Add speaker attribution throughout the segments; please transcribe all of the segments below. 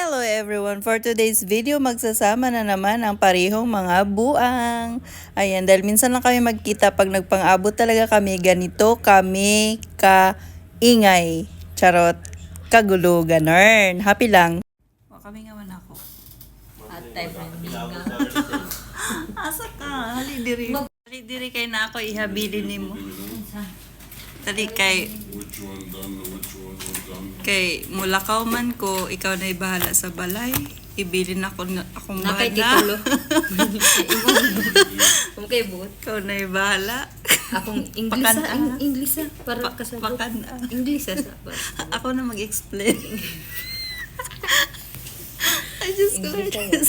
Speaker 1: Hello everyone! For today's video, magsasama na naman ang parehong mga buang. Ayan, dahil minsan lang kami magkita pag nagpang-abot talaga kami, ganito kami ka-ingay. Charot, kagulo, ganun. Happy lang. O, kami nga man ako.
Speaker 2: At time nga.
Speaker 1: Asa ka? Halidiri. Halidiri kay na ako, ihabilin ni mo. Dali kay... Kay mulakaw man ko, ikaw na ibahala sa balay. Ibilin akong
Speaker 2: Nakay
Speaker 1: bahala.
Speaker 2: titulo. Kung kay buot.
Speaker 1: Ikaw na ibahala.
Speaker 2: Akong English
Speaker 1: Pakan-
Speaker 2: English para kasagot.
Speaker 1: Pakan-
Speaker 2: English sa.
Speaker 1: Ako na mag-explain. I just
Speaker 2: English
Speaker 1: gorgeous.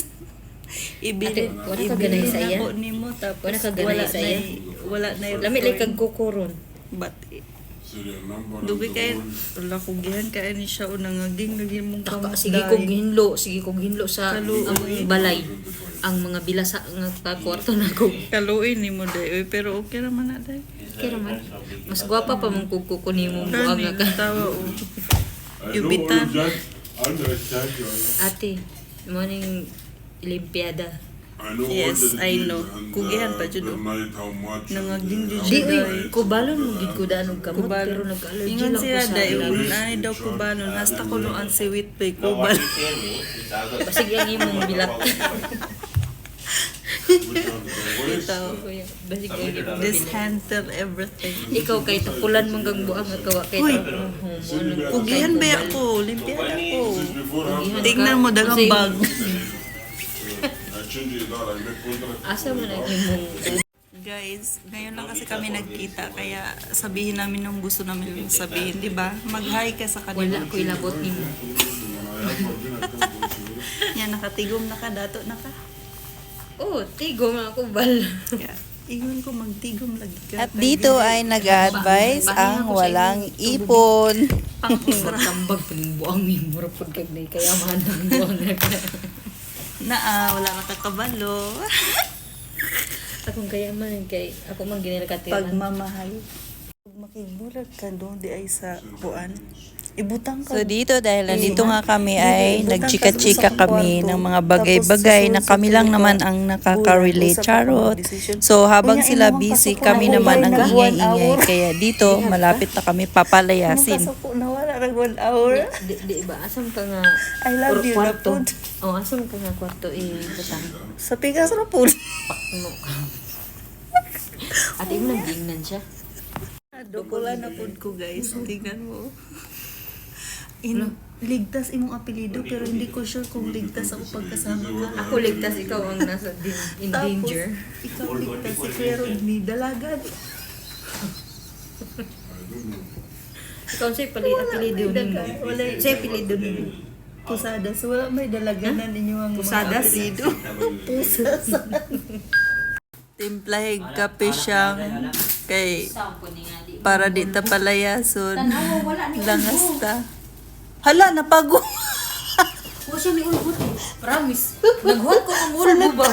Speaker 1: Ibilin
Speaker 2: Ate, wala ka ganay sa iya?
Speaker 1: ako ni mo, tapos
Speaker 2: Wala ka ganay sa iya?
Speaker 1: wala na
Speaker 2: Lami lay kag kukuron.
Speaker 1: But, dugi kay, wala ko gihan kaya ni siya o nangaging mong kamot.
Speaker 2: Sige kog hinlo sa ang balay. Ang mga bilasa nga kwarto na ko.
Speaker 1: Kaluin ni mo day, pero okay naman na day.
Speaker 2: Kaya man. Mas gwapa pa mong kuko ni mo buang
Speaker 1: Kani,
Speaker 2: ka.
Speaker 1: tawa o. Yubitan.
Speaker 2: Ate, morning Olimpiada.
Speaker 1: Yes, I know. Kugihan pa dyan o. Nangaging dyan
Speaker 2: Di
Speaker 1: siya day.
Speaker 2: uy, kubalon mo gid ko danog kamot
Speaker 1: Kubalon.
Speaker 2: pero nag-allergy
Speaker 1: Ingon
Speaker 2: lang ko
Speaker 1: sila
Speaker 2: sa
Speaker 1: day,
Speaker 2: ilalim.
Speaker 1: unay daw kubalon. Hasta ko noon si Witbay kubal.
Speaker 2: Basig ang imong bilat.
Speaker 1: Ito,
Speaker 2: Basig ang imong
Speaker 1: this
Speaker 2: bilat.
Speaker 1: handle everything.
Speaker 2: Ikaw kay tukulan mong gang buang at kawa kay
Speaker 1: Uy!
Speaker 2: tao.
Speaker 1: Kugihan ba ako? Limpiada ko. Tingnan mo, dagang bag.
Speaker 2: Asa man ang imong
Speaker 1: Guys, ngayon lang kasi kami nagkita, kaya sabihin namin nung gusto namin sabihin, di ba? Mag-hi ka sa kanila.
Speaker 2: wala ko ilabot nimo.
Speaker 1: Yan, nakatigom na ka, dato na ka.
Speaker 2: Oh, tigo man ako bal.
Speaker 1: Kaya, ingon ko magtigom lagi ka.
Speaker 3: At dito ay nag-advise ang walang ipon.
Speaker 1: Pang-usra.
Speaker 2: Tambag pang buang nimo ra pud kag nay kayaman ng buang na ka.
Speaker 1: Wala na kakabalo.
Speaker 2: Akong kayaman kay ako man ginakatiran.
Speaker 1: Pagmamahal. Pag makigbulag ka doon, di ay sa kuan. Ibutang ka.
Speaker 3: So dito dahil nandito nga kami ay nagchika-chika kami ng mga bagay-bagay na kami lang naman ang nakaka-relate, charot. So habang sila busy, kami naman ang ingay-ingay. Kaya dito malapit na kami papalayasin.
Speaker 1: Mukasuko na wala nag 1 hour.
Speaker 2: Di ba asam ka nga
Speaker 1: I love you na
Speaker 2: kwarto.
Speaker 1: po.
Speaker 2: Oh, asam ka nga kwarto butang.
Speaker 1: Sa pigas na po.
Speaker 2: Pakno ka. At imo nang gingnan siya.
Speaker 1: Dukula na po ko guys. Tingnan mo. Ligtas imong apelido pero hindi ko sure kung ligtas ako pagkasama ka.
Speaker 2: Ako ligtas, ikaw ang nasa in danger.
Speaker 1: Ikaw ligtas si Kuya Rodney. Dalagan.
Speaker 2: Ikaw sa'y apelido nimo.
Speaker 1: Wala.
Speaker 2: Sa'y apelido nimo.
Speaker 1: Pusadas. Wala may dalaganan ninyo ang mga
Speaker 2: Pusadas?
Speaker 1: apelido. Pusadas. Timplahig kape siyang kay para di ta palayason. Langas ta. Hala, napago.
Speaker 2: Huwag siya ni ulbot eh. Promise. Naghuwag ko ang ulbo ba?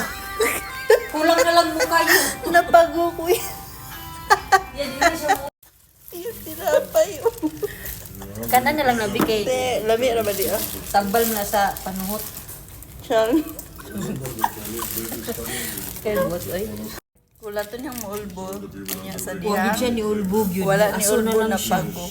Speaker 2: Kulang na lang mo kayo.
Speaker 1: Napago ko yan.
Speaker 2: Yan, hindi siya mo.
Speaker 1: Yung tinapay.
Speaker 2: Kana na lang nabi kay
Speaker 1: Lami na ba di ah?
Speaker 2: tambal mo na sa panuhot.
Speaker 1: Siyang.
Speaker 2: Kaya buot ay.
Speaker 1: Kulaton yung maulbo. Kanya sa
Speaker 2: Huwag
Speaker 1: diha.
Speaker 2: siya ni ulbog yun.
Speaker 1: Wala ni
Speaker 2: Aso
Speaker 1: ulbo
Speaker 2: lang
Speaker 1: na
Speaker 2: siya.
Speaker 1: pago.